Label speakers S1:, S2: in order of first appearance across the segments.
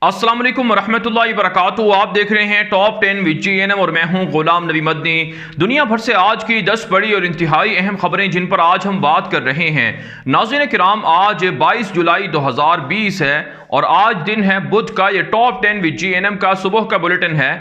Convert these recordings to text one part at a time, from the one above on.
S1: अस्सलाम वालेकुम रहमतुल्लाहि व बरकातुहू। आप देख रहे हैं टॉप 10 विद GNM और मैं हूं गुलाम नबी मदनी। दुनिया भर से आज की 10 बड़ी और इंतहाई अहम खबरें जिन पर आज हम बात कर रहे हैं। नाज़रीन किराम, आज 22 जुलाई 2020 है और आज दिन है बुध का। ये टॉप 10 विद GNM का सुबह का बुलेटिन है।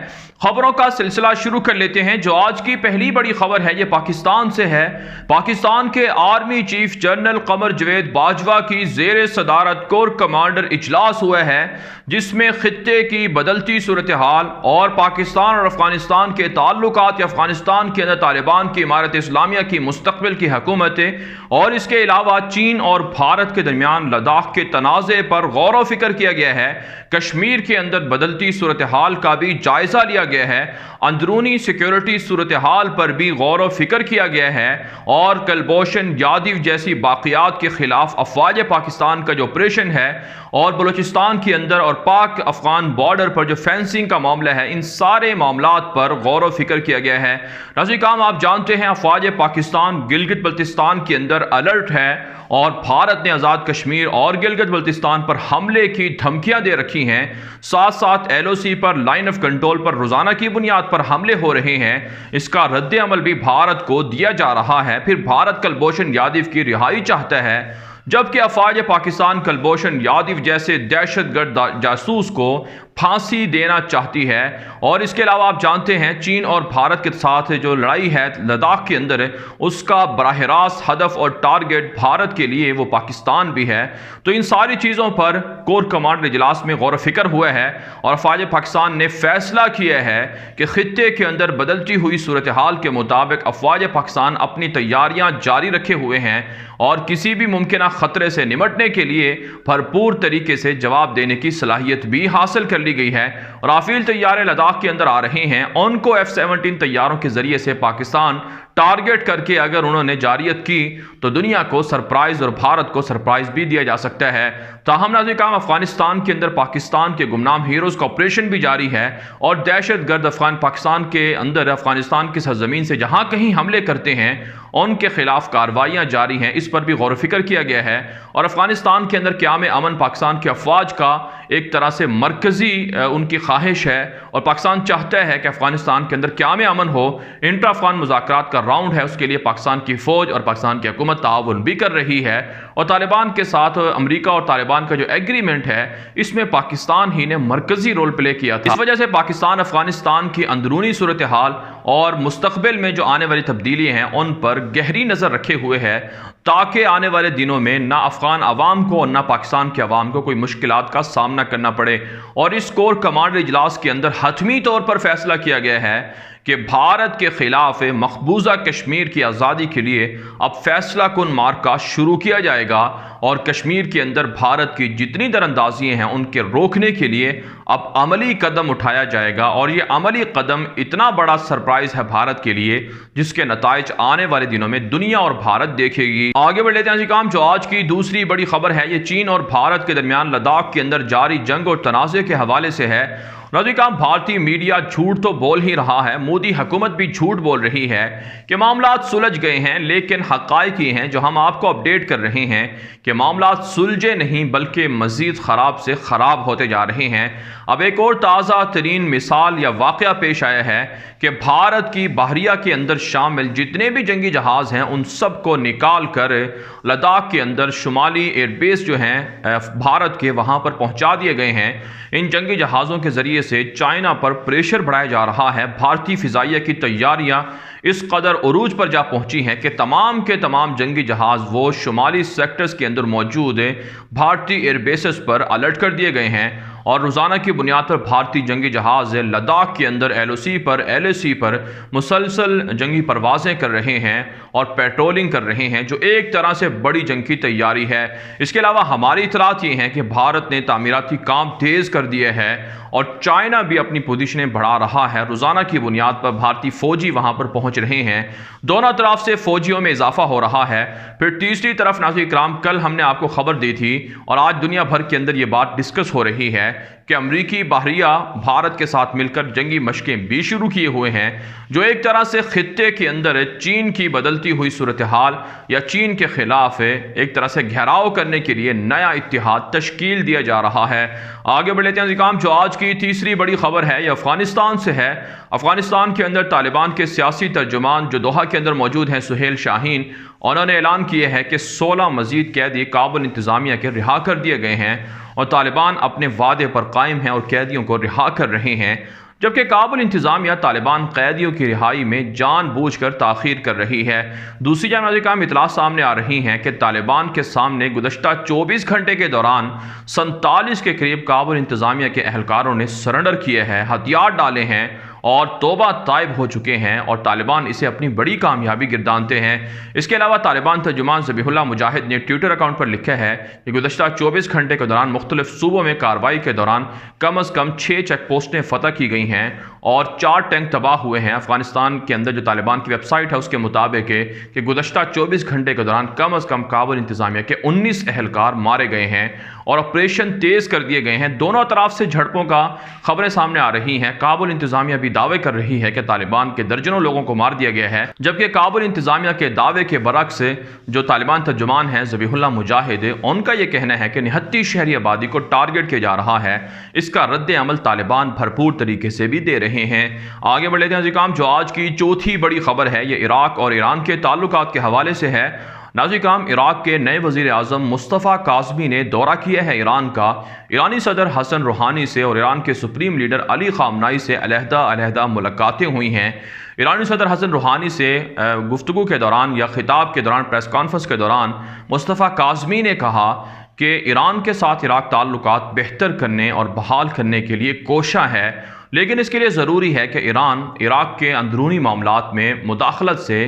S1: खबरों का सिलसिला शुरू कर लेते हैं। जो आज की पहली बड़ी खबर है ये पाकिस्तान से है। पाकिस्तान के आर्मी चीफ जनरल कमर जवेद बाजवा की जेर सदारत कोर कमांडर इजलास हुआ है, जिसमें खित्ते की बदलती सूरत हाल और पाकिस्तान और अफगानिस्तान के ताल्लुकात या अफगानिस्तान के अंदर तालिबान की इमारत इस्लामिया की मुस्तकबिल की हुकूमतें और इसके अलावा चीन और भारत के दरमियान लद्दाख के तनाज़े पर गौर व फिक्र किया गया है। कश्मीर के अंदर बदलती सूरत हाल का भी जायजा लिया गया है। अंदरूनी सिक्योरिटी सूरत हाल पर भी गौर व फिक्र किया गया है और कुलभूषण जाधव जैसी बाक़ियात के खिलाफ अफवाज पाकिस्तान का जो ऑपरेशन है और बलूचिस्तान के अंदर और पाक अफगान बॉर्डर पर जो फेंसिंग का मामला है, इन सारे मामलात पर गौर व फिक्र किया गया है। नाज़रीन काम, आप जानते हैं अफवाज पाकिस्तान गिलगित बल्तिस्तान के अंदर अलर्ट है और भारत ने आज़ाद कश्मीर और गिलगित बल्तिस्तान पर हमले की धमकियां दे रखी हैं। साथ साथ LOC पर लाइन ऑफ कंट्रोल पर रोजाना की बुनियाद पर हमले हो रहे हैं। इसका रद्द अमल भी भारत को दिया जा रहा है। फिर भारत कुलभूषण जाधव की रिहाई चाहता है, जबकि अफवाज पाकिस्तान कुलभूषण जाधव जैसे दहशतगर्द जासूस को फांसी देना चाहती है। और इसके अलावा आप जानते हैं चीन और भारत के साथ जो लड़ाई है लद्दाख के अंदर, उसका बराह रास्त हदफ और टारगेट भारत के लिए वो पाकिस्तान भी है। तो इन सारी चीज़ों पर कोर कमांडर इजलास में गौर फिक्र हुआ है और अफवाज पाकिस्तान ने फैसला किया है कि खित्ते के अंदर बदलती हुई सूरत हाल के मुताबिक अफवाज पाकिस्तान अपनी तैयारियां जारी रखे हुए हैं और किसी भी मुमकिन खतरे से निमटने के लिए भरपूर तरीके से जवाब देने की सलाहियत भी हासिल कर ली गई है। राफेल तैयारे लद्दाख के अंदर आ रहे हैं। उनको F-17 तैयारों के जरिए से पाकिस्तान टारगेट करके अगर उन्होंने जारियत की तो दुनिया को सरप्राइज और भारत को सरप्राइज भी दिया जा सकता है। ताहम नाज़रीन काम, अफगानिस्तान के अंदर पाकिस्तान के गुमनाम हीरोज का ऑपरेशन भी जारी है और दहशतगर्द अफगान पाकिस्तान के अंदर अफगानिस्तान की सरजमीन से जहां कहीं हमले करते हैं उनके खिलाफ कार्रवाइयां जारी हैं। इस पर भी गौर फिक्र किया गया है और अफगानिस्तान के अंदर क़याम अमन पाकिस्तान के अफवाज का एक तरह से मरकजी उनकी ख्वाहिश है और पाकिस्तान चाहता है कि अफगानिस्तान के अंदर क़याम अमन हो। इंटर अफगान मुज़ाकरात का राउंड है, उसके लिए पाकिस्तान की फौज और पाकिस्तान की हुकूमत ताउन भी कर रही है और तालिबान के साथ अमेरिका और तालिबान का जो एग्रीमेंट है इसमें पाकिस्तान ही ने मरकजी रोल प्ले किया था। इस वजह से पाकिस्तान अफगानिस्तान की अंदरूनी सूरत हाल और मुस्तकबिल में जो आने वाली तब्दीलियां हैं उन पर गहरी नज़र रखे हुए है, ताकि आने वाले दिनों में ना अफगान अवाम को और ना पाकिस्तान के अवाम को कोई मुश्किलात का सामना करना पड़े। और इस कोर कमांडर इजलास के अंदर हतमी तौर पर फैसला किया गया है कि भारत के खिलाफ मकबूजा कश्मीर की आज़ादी के लिए अब फैसला कुन मार्का शुरू किया जाएगा और कश्मीर के अंदर भारत की जितनी दरअंदाजियाँ हैं उनके रोकने के लिए अब अमली कदम उठाया जाएगा। और ये अमली कदम इतना बड़ा सरप्राइज है भारत के लिए जिसके नताइज आने वाले दिनों में दुनिया और भारत देखेगी। आगे बढ़ लेते हैं काम। जो आज की दूसरी बड़ी खबर है ये चीन और भारत के दरमियान लद्दाख के अंदर जारी जंग और तनाज़े के हवाले से है। नाज़रीन काम, भारतीय मीडिया झूठ तो बोल ही रहा है, मोदी हुकूमत भी झूठ बोल रही है कि मामलात सुलझ गए हैं, लेकिन हक़ाइक़ ये हैं जो हम आपको अपडेट कर रहे हैं कि मामलात सुलझे नहीं बल्कि मज़ीद ख़राब से ख़राब होते जा रहे हैं। अब एक और ताज़ा तरीन मिसाल या वाक़या पेश आया है कि भारत की बहरिया के अंदर शामिल जितने भी जंगी जहाज़ हैं उन सब को निकाल कर लद्दाख के अंदर शुमाली एयरबेस जो हैं भारत के वहाँ पर पहुँचा दिए गए हैं। इन जंगी जहाज़ों के ज़रिए से चाइना पर प्रेशर बढ़ाया जा रहा है। भारतीय फ़िज़ाइया की तैयारियां इस कदर उरूज पर जा पहुंची हैं कि तमाम के तमाम जंगी जहाज़ वो शुमाली सेक्टर्स के अंदर मौजूद भारतीय एयरबेसेस पर अलर्ट कर दिए गए हैं और रोज़ाना की बुनियाद पर भारतीय जंगी जहाज़ लद्दाख के अंदर LOC पर LAC पर मुसलसल जंगी परवाज़ें कर रहे हैं और पेट्रोलिंग कर रहे हैं, जो एक तरह से बड़ी जंग की तैयारी है। इसके अलावा हमारी इतलात ये हैं कि भारत ने तामीराती काम तेज़ कर दिए हैं और चाइना भी अपनी पोजीशनें बढ़ा रहा है। रोज़ाना की बुनियाद पर भारतीय फ़ौजी वहाँ पर पहुँच रहे हैं। दोनों तरफ से फ़ौजियों में इजाफा हो रहा है। फिर तीसरी तरफ नाज़रीन इकराम, कल हमने आपको खबर दी थी और आज दुनिया भर के अंदर ये बात डिस्कस हो रही है कि अमरीकी बहरिया भारत के साथ मिलकर जंगी मशकें भी शुरू किए हुए हैं, जो एक तरह से खित्ते के अंदर चीन की बदलती हुई सूरत हाल या चीन के खिलाफ एक तरह से घेराव करने के लिए नया इत्तेहाद तश्कील दिया जा रहा है। आगे बढ़ लेते हैं जी। जो आज की तीसरी बड़ी खबर है ये अफगानिस्तान से है। अफगानिस्तान के अंदर तालिबान के सियासी तर्जुमान जो दोहा के अंदर मौजूद हैं, सुहेल शाहीन, उन्होंने ऐलान किया है कि 16 मजीद कैदी काबुल इंतजामिया के रिहा कर दिए गए हैं और तालिबान अपने वादे पर कायम है और कैदियों को रिहा कर रहे हैं, जबकि काबुल इंतजामिया तालिबान कैदियों की रिहाई में जानबूझकर ताखीर कर रही है। दूसरी जानब काम इतला सामने आ रही हैं कि तालिबान के सामने गुज़श्ता 24 घंटे के दौरान 47 के करीब काबुल इंतजामिया के अहलकारों ने सरेंडर किए हैं, हथियार डाले हैं और तौबा ताइब हो चुके हैं और तालिबान इसे अपनी बड़ी कामयाबी गिरदानते हैं। इसके अलावा तालिबान तर्जुमान ज़बीहुल्लाह मुजाहिद ने ट्विटर अकाउंट पर लिखा है कि गुज़श्ता 24 घंटे के दौरान मुख्तलिफ सूबों में कार्रवाई के दौरान कम अज़ कम 6 चेक पोस्टें फतह की गई हैं और 4 टैंक तबाह हुए हैं। अफगानिस्तान के अंदर जो तालिबान की वेबसाइट है उसके मुताबिक कि गुज़श्ता 24 घंटे के दौरान कम अज़ कम काबुल इंतजामिया के 19 अहलकार मारे गए हैं और ऑपरेशन तेज़ कर दिए गए हैं। दोनों तरफ से झड़पों का खबरें सामने आ रही हैं। काबुल इंतजामिया भी दावे कर रही है कि तालिबान के दर्जनों लोगों को मार दिया गया है, जबकि काबुल इंतजामिया के दावे के बरक्स जो तालिबान तर्जुमान हैं ज़बीहुल्लाह मुजाहिद, उनका यह कहना है कि निहत्ती शहरी आबादी को टारगेट किया जा रहा है। इसका रद्द अमल तालिबान भरपूर तरीके से भी दे रहे हैं। आगे बढ़ लेते हैं जी। जो आज की चौथी बड़ी खबर है ये इराक और ईरान के ताल्लुकात के हवाले से है। नाज़रीन, इराक के नए वज़ीर आज़म मुस्तफ़ा काज़मी ने दौरा किया है ईरान का। ईरानी सदर हसन रूहानी से और ईरान के सुप्रीम लीडर अली ख़ामनाई से अलहदा मुलाकातें हुई हैं। ईरानी सदर हसन रूहानी से गुफ्तगू के दौरान या खिताब के दौरान, प्रेस कॉन्फ्रेंस के दौरान मुस्तफ़ा काज़मी ने कहा कि ईरान के साथ इराक ताल्लुकात बेहतर करने और बहाल करने के लिए कोशा है, लेकिन इसके लिए ज़रूरी है कि ईरान इराक के अंदरूनी मामलात में मुदाखलत से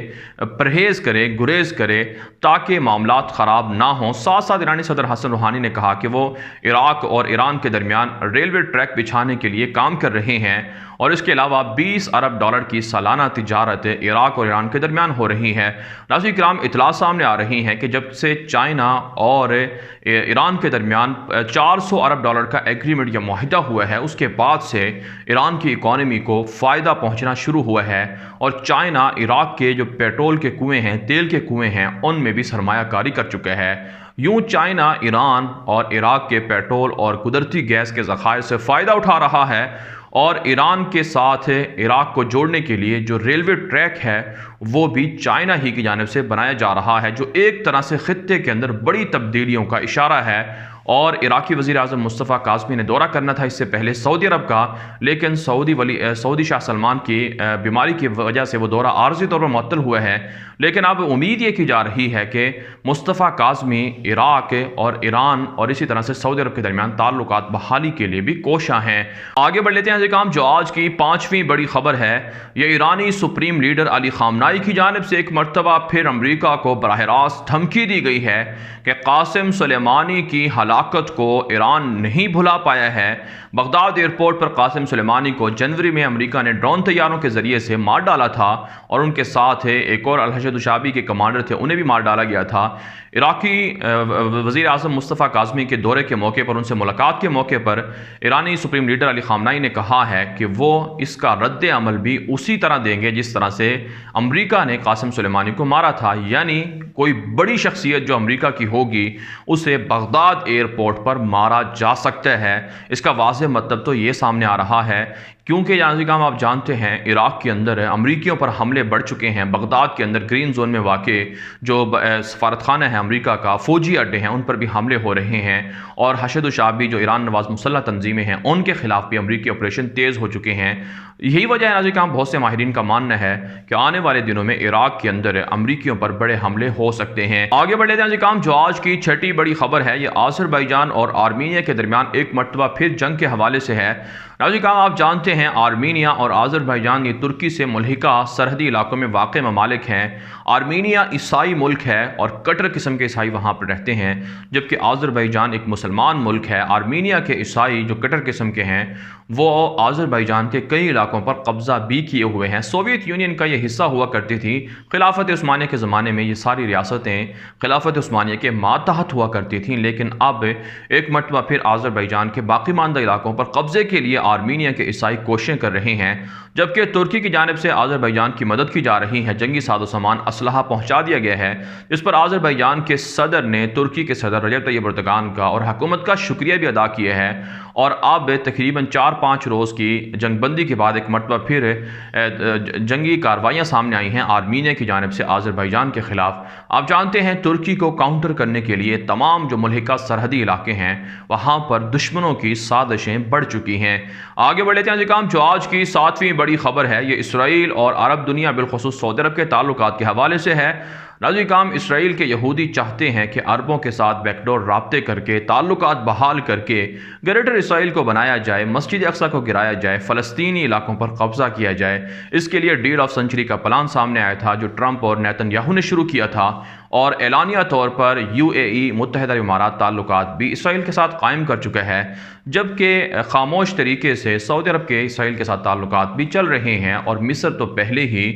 S1: परहेज़ करे, गुरेज करे ताकि मामलात ख़राब ना हों। साथ साथ ईरानी सदर हसन रूहानी ने कहा कि वो इराक और ईरान के दरमियान रेलवे ट्रैक बिछाने के लिए काम कर रहे हैं और इसके अलावा 20 अरब डॉलर की सालाना तिजारत इराक और ईरान के दरमियान हो रही है। नाज़रीन किराम, इतला सामने आ रही हैं कि जब से चाइना और ईरान के दरमियान 400 अरब डॉलर का एग्रीमेंट या मुआहिदा हुआ है, उसके बाद से ईरान की इकॉनमी को फ़ायदा पहुंचना शुरू हुआ है और चाइना इराक के जो पेट्रोल के कुएं हैं, तेल के कुएं हैं, उनमें भी सरमायाकारी कर चुका है। यूं चाइना ईरान और इराक के पेट्रोल और कुदरती गैस के ज़खायर से फ़ायदा उठा रहा है और ईरान के साथ इराक को जोड़ने के लिए जो रेलवे ट्रैक है वो भी चाइना ही की जानिब से बनाया जा रहा है, जो एक तरह से खित्ते के अंदर बड़ी तब्दीलियों का इशारा है। और इराकी वज़ीर आज़म मुस्तफ़ा काज़मी ने दौरा करना था इससे पहले सऊदी अरब का, लेकिन सऊदी शाह सलमान की बीमारी की वजह से वो दौरा आर्जी तौर पर मुअत्तल हुआ है। लेकिन अब उम्मीद ये की जा रही है कि मुस्तफ़ा काज़मी इराक और ईरान और इसी तरह से सऊदी अरब के दरमियान ताल्लुकात बहाली के लिए भी कोशा हैं। आगे बढ़ लेते हैं काम। जो आज की 5वीं बड़ी खबर है ये ईरानी सुप्रीम लीडर अली ख़ामनाई की जानिब से एक मरतबा फिर अमरीका को बराह रास्त धमकी दी गई है कि कासिम सुलेमानी की हलाकत को ईरान नहीं भुला पाया है। बगदाद एयरपोर्ट पर कासिम सुलेमानी को जनवरी में अमेरिका ने ड्रोन तैयारों के जरिए से मार डाला था और उनके साथ एक और अल-हशद शाबी के कमांडर थे, उन्हें भी मार डाला गया था। इराकी वज़ीर आज़म मुस्तफ़ा काज़मी के दौरे के मौके पर, उनसे मुलाकात के मौके पर ईरानी सुप्रीम लीडर अली ख़ामनाई ने कहा है कि वो इसका रद्द अमल भी उसी तरह देंगे जिस तरह से अमेरिका ने कासिम सुलेमानी को मारा था, यानी कोई बड़ी शख्सियत जो अमेरिका की होगी उसे बगदाद एयरपोर्ट पर मारा जा सकता है। इसका वाज़ेह मतलब तो ये सामने आ रहा है क्योंकि नाज़रीन आप जानते हैं इराक के अंदर अमरीकियों पर हमले बढ़ चुके हैं। बगदाद के अंदर ग्रीन जोन में वाक़े जो सफारतखाना है अमेरिका का, फ़ौजी अड्डे हैं, उन पर भी हमले हो रहे हैं और हशद शाबी जो ईरान नवाज मुसल्लह तंजीमें हैं उनके खिलाफ भी अमरीकी ऑपरेशन तेज़ हो चुके हैं। यही वजह है नाज़रीन, बहुत से माहिरीन का मानना है कि आने वाले दिनों में इराक के अंदर अमरीकियों पर बड़े हमले हो सकते हैं। आगे बढ़ लेते हैं नाज़रीन, जो आज की 6ठी बड़ी खबर है ये आज़रबाईजान और आर्मीनिया के दरमियान एक मरतबा फिर जंग के हवाले से है। नाज़रीन आप जानते हैं आर्मीनिया और आज़रबाईजान ये तुर्की से मुल्हिका सरहदी इलाकों में वाक़ ममालिक हैं। आर्मीनिया ईसाई मुल्क है और कट्टर किस्म के ईसाई वहाँ पर रहते हैं, जबकि आज़रबाईजान एक मुसलमान मुल्क है। आर्मीनिया के ईसाई जो कट्टर किस्म के हैं वो आज़रबाईजान के कई इलाकों पर कब्जा भी किए हुए हैं। सोवियत यूनियन का ये हिस्सा हुआ करती थी। खिलाफत उस्मानिया के ज़माने में ये सारी रियासतें खिलाफत उस्मानिया के मातहत हुआ करती थीं, लेकिन अब एक मरतबा फिर आज़रबाईजान के बाकी मानदा इलाकों पर कब्जे के लिए आर्मीनिया के ईसाई कोशिशें कर रहे हैं, जबकि तुर्की की जानिब से आज़रबाईजान की मदद की जा रही है। जंगी साजो सामान असलहा पहुँचा दिया गया है। इस पर आज़रबाईजान के सदर ने तुर्की के सदर रजब तैयब एर्दोगान का और हुकूमत का शुक्रिया भी अदा किया है। और अब तकरीबन 4-5 रोज़ की जंगबंदी के बाद एक मरतबा फिर जंगी कार्रवाइयाँ सामने आई हैं आर्मीनिया की जानिब से आज़रबाईजान के ख़िलाफ़। आप जानते हैं तुर्की को काउंटर करने के लिए तमाम जो मुल्हिका सरहदी इलाके हैं वहाँ पर दुश्मनों की साजिशें बढ़ चुकी हैं। आगे बढ़ लेते हैं जी काम। जो आज की 7वीं बड़ी खबर है ये इसराइल और अरब दुनिया बिलखुसूस सऊदी अरब के ताल्लुकात के हवाले से है। नाज़रीन काम, इसराइल के यहूदी चाहते हैं कि अरबों के साथ बैकडोर राब्ते करके ताल्लुकात बहाल करके ग्रेटर इसराइल को बनाया जाए, मस्जिद अक्सा को गिराया जाए, फ़लस्तीनी इलाकों पर कब्जा किया जाए। इसके लिए डील ऑफ सेंचुरी का प्लान सामने आया था जो ट्रंप और नेतन्याहू ने शुरू किया था, और एलानिया तौर पर UAE मुत्तहिदा इमारात ताल्लुकात भी इसराइल के साथ कायम कर चुका है, जबकि खामोश तरीके से सऊदी अरब के इसराइल के साथ ताल्लुकात भी चल रहे हैं और मिस्र तो पहले ही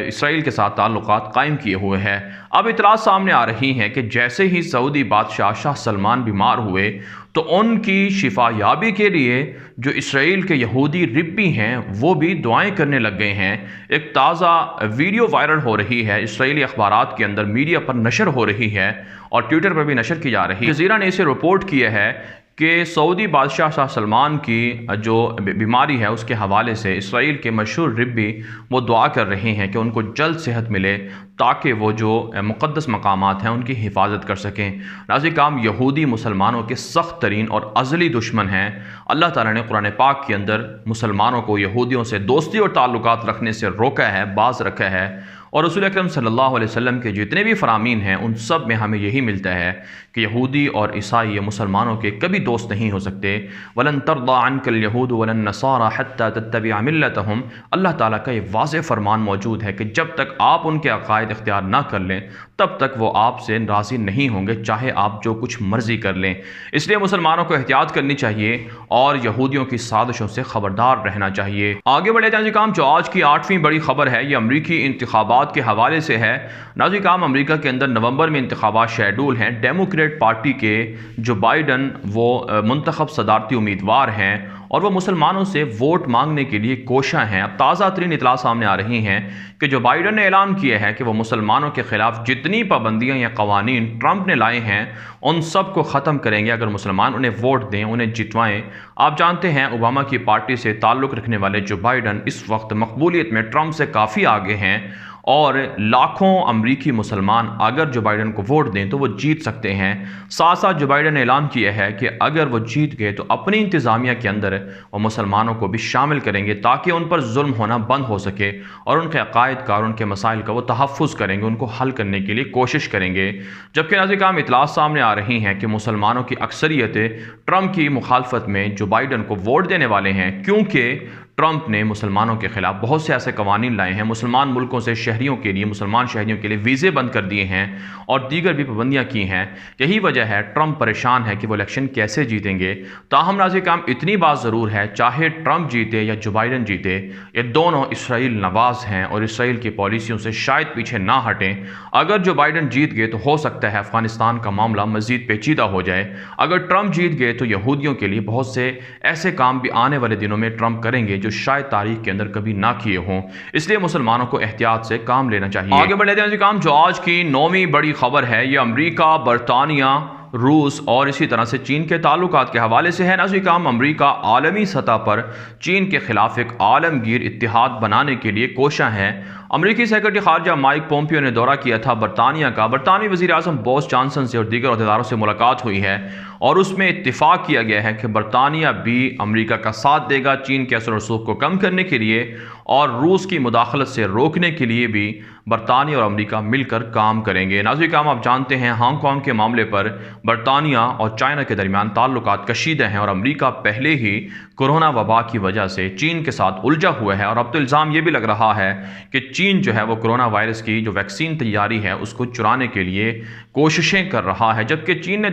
S1: इसराइल के साथ ताल्लुकात कायम किए हुए हैं। अब इतलात सामने आ रही हैं कि जैसे ही सऊदी बादशाह शाह सलमान बीमार हुए तो उनकी शिफा याबी के लिए जो इसराइल के यहूदी रिब्बी हैं वो भी दुआएं करने लग गए हैं। एक ताज़ा वीडियो वायरल हो रही है, इसराइली अखबारात के अंदर मीडिया पर नशर हो रही है और ट्विटर पर भी नशर की जा रही है। जज़ीरा ने इसे रिपोर्ट किया है कि सऊदी बादशाह शाह सलमान की जो बीमारी है उसके हवाले से इसराइल के मशहूर रिब्बी वो दुआ कर रहे हैं कि उनको जल्द सेहत मिले ताकि वो जो मुक़द्दस मकामात हैं उनकी हिफाजत कर सकें। नाज़रीन काम, यहूदी मुसलमानों के सख्त तरीन और अज़ली दुश्मन हैं। अल्लाह ताला ने कुरान पाक के अंदर मुसलमानों को यहूदियों से दोस्ती और ताल्लुकात रखने से रोका है, बाज़ रखा है, और रसूल अकरम सल्लल्लाहु अलैहि वसल्लम के जितने भी फरामीन हैं उन सब में हमें यही मिलता है कि यहूदी और ईसाई मुसलमानों के कभी दोस्त नहीं हो सकते। वलन तरदा अन्कल यहूद वलन नसारा हत्ता तत्तबिअ मिल्लतहुम। अल्लाह ताला का ये वाज़ेह फरमान मौजूद है कि जब तक आप उनके अकायद इख्तियार ना कर लें तब तक वो आपसे राज़ी नहीं होंगे, चाहे आप जो कुछ मर्जी कर लें। इसलिए मुसलमानों को एहतियात करनी चाहिए और यहूदियों की साजिशों से खबरदार रहना चाहिए। आगे बढ़े जाए काम। जो आज की 8वीं बड़ी खबर है ये अमरीकी इंतखाबात के हवाले से है। नाज़रीन काम, अमरीका के अंदर नवंबर में इंतखाबात शेड्यूल हैं। डेमोक्रेट पार्टी के जो बाइडन वो मुंतखब सदारती उम्मीदवार हैं और वो मुसलमानों से वोट मांगने के लिए कोशा हैं। अब ताज़ा तरीन इतला सामने आ रही हैं कि जो बाइडन ने ऐलान किया है कि वो मुसलमानों के ख़िलाफ़ जितनी पाबंदियाँ या कवानीन ट्रंप ने लाए हैं उन सब को ख़त्म करेंगे अगर मुसलमान उन्हें वोट दें, उन्हें जितवाएँ। आप जानते हैं ओबामा की पार्टी से ताल्लुक़ रखने वाले जो बाइडन इस वक्त मकबूलियत में ट्रंप से काफ़ी आगे हैं और लाखों अमरीकी मुसलमान अगर जो बाइडन को वोट दें तो वो जीत सकते हैं। साथ साथ जो बाइडन ने ऐलान किया है कि अगर वो जीत गए तो अपनी इंतज़ामिया के अंदर वो मुसलमानों को भी शामिल करेंगे ताकि उन पर जुल्म होना बंद हो सके और उनके अकायद का और उनके मसाइल का वो तहफ़्फ़ुज़ करेंगे, उनको हल करने के लिए कोशिश करेंगे। जबकि नाज़रीन काम, इतलात सामने आ रही हैं कि मुसलमानों की अक्सरियत ट्रंप की मुखालफत में जो बाइडन को वोट देने वाले हैं, क्योंकि ट्रंप ने मुसलमानों के खिलाफ बहुत से ऐसे कवानीन लाए हैं, मुसलमान मुल्कों से शहरियों के लिए, मुसलमान शहरियों के लिए वीज़े बंद कर दिए हैं और दीगर भी पाबंदियाँ की हैं। यही वजह है ट्रंप परेशान है कि वो इलेक्शन कैसे जीतेंगे। ताहम नाज़रीन काम, इतनी बात ज़रूर है, चाहे ट्रंप जीते या जो बाइडन जीते, ये दोनों इसराइल नवाज हैं और इसराइल की पॉलिसियों से शायद पीछे ना हटें। अगर जो बाइडन जीत गए तो हो सकता है अफ़गानिस्तान का मामला मज़ीद पेचीदा हो जाए। अगर ट्रंप जीत गए तो यहूदियों के लिए बहुत से ऐसे काम भी आने वाले दिनों में ट्रंप करेंगे जो शायद तारीख के अंदर कभी ना किए हों। इसलिए मुसलमानों को एहतियात से काम लेना चाहिए। आगे बढ़ लेते हैं काम। जो आज की 9वीं बड़ी खबर है ये अमेरिका, बरतानिया, रूस और इसी तरह से चीन के ताल्लुकात के हवाले से है। नाज़रीन काम, अमेरिका आलमी सतह पर चीन के खिलाफ एक आलमगीर इत्तेहाद बनाने के लिए कोशा है। अमरीकी सेक्रेटरी खारजा माइक पोम्पियो ने दौरा किया था बरतानिया का। बरतानवी वज़ीर आज़म बोरिस जॉनसन से और दीगर अहदेदारों से मुलाकात हुई है और उसमें इत्तिफाक किया गया है कि बरतानिया भी अमरीका का साथ देगा चीन के असर रसूख को कम करने के लिए और रूस की मुदाखलत से रोकने के लिए भी बरतानिया और अमरीका मिलकर काम करेंगे। नाज़रीन काम, आप जानते हैं हांगकांग के मामले पर बरतानिया और चाइना के दरमियान ताल्लुकात कशीदा हैं और अमरीका पहले ही कोरोना वबा की वजह से चीन के साथ उलझा हुआ है और अब तो इल्ज़ाम ये भी लग रहा है कि चीन जो है वो कोरोना वायरस की जो वैक्सीन तैयारी है उसको चुराने के लिए कोशिशें कर रहा है। जबकि चीन ने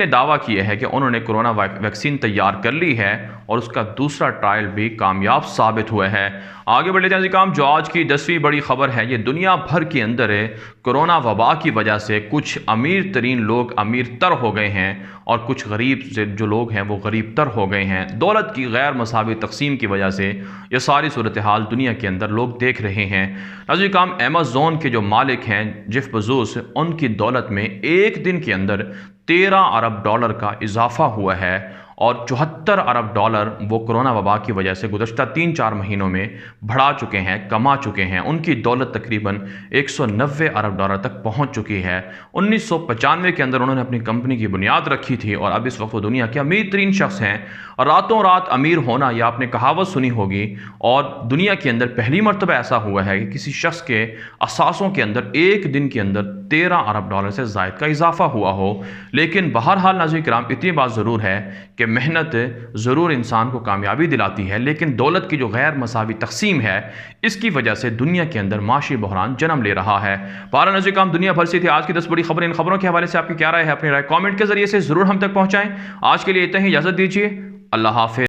S1: दावा किया है कि उन्होंने कोरोना वैक्सीन तैयार कर ली है और उसका दूसरा ट्रायल भी कामयाब साबित हुआ है। आगे बढ़ लेते हैं काम, जो आज की 10वीं बड़ी खबर है, ये दुनिया भर के अंदर है। कोरोना वबा की वजह से कुछ अमीर तरीन लोग अमीर तर हो गए हैं और कुछ गरीब जो लोग हैं वो गरीब तर हो गए हैं। दौलत की गैर मसावी तकसीम की वजह से ये सारी सूरत हाल दुनिया के अंदर लोग देख रहे हैं। नाज़रीन काम, अमेज़न के जो मालिक हैं जेफ बेज़ोस, उनकी दौलत में एक दिन के अंदर 13 अरब डॉलर का इजाफा हुआ है और 74 अरब डॉलर वो कोरोना वबा की वजह से गुज़श्ता 3-4 महीनों में बढ़ा चुके हैं, कमा चुके हैं। उनकी दौलत तकरीबन 190 अरब डॉलर तक पहुंच चुकी है। 1995 के अंदर उन्होंने अपनी कंपनी की बुनियाद रखी थी और अब इस वक्त वो दुनिया के अमीर तरीन शख्स हैं। और रातों रात अमीर होना, या आपने कहावत सुनी होगी, और दुनिया के अंदर पहली मरतबा ऐसा हुआ है कि किसी शख्स के असासों के अंदर एक दिन के अंदर 13 अरब डॉलर से ज़ायद का इजाफा हुआ हो। लेकिन बहरहाल नाज़रीन किराम, इतनी बात ज़रूर है कि मेहनत ज़रूर इंसान को कामयाबी दिलाती है, लेकिन दौलत की जो गैर मसावी तकसीम है इसकी वजह से दुनिया के अंदर माशी बहरान जन्म ले रहा है। बारह नज़र काम दुनिया भर से थी आज की 10 बड़ी खबरें। इन खबरों के हवाले से आपकी क्या राय है? अपनी राय कमेंट के जरिए से ज़रूर हम तक पहुँचाएँ। आज के लिए इतना ही, इजाज़त दीजिए। अल्लाह हाफ़िज़।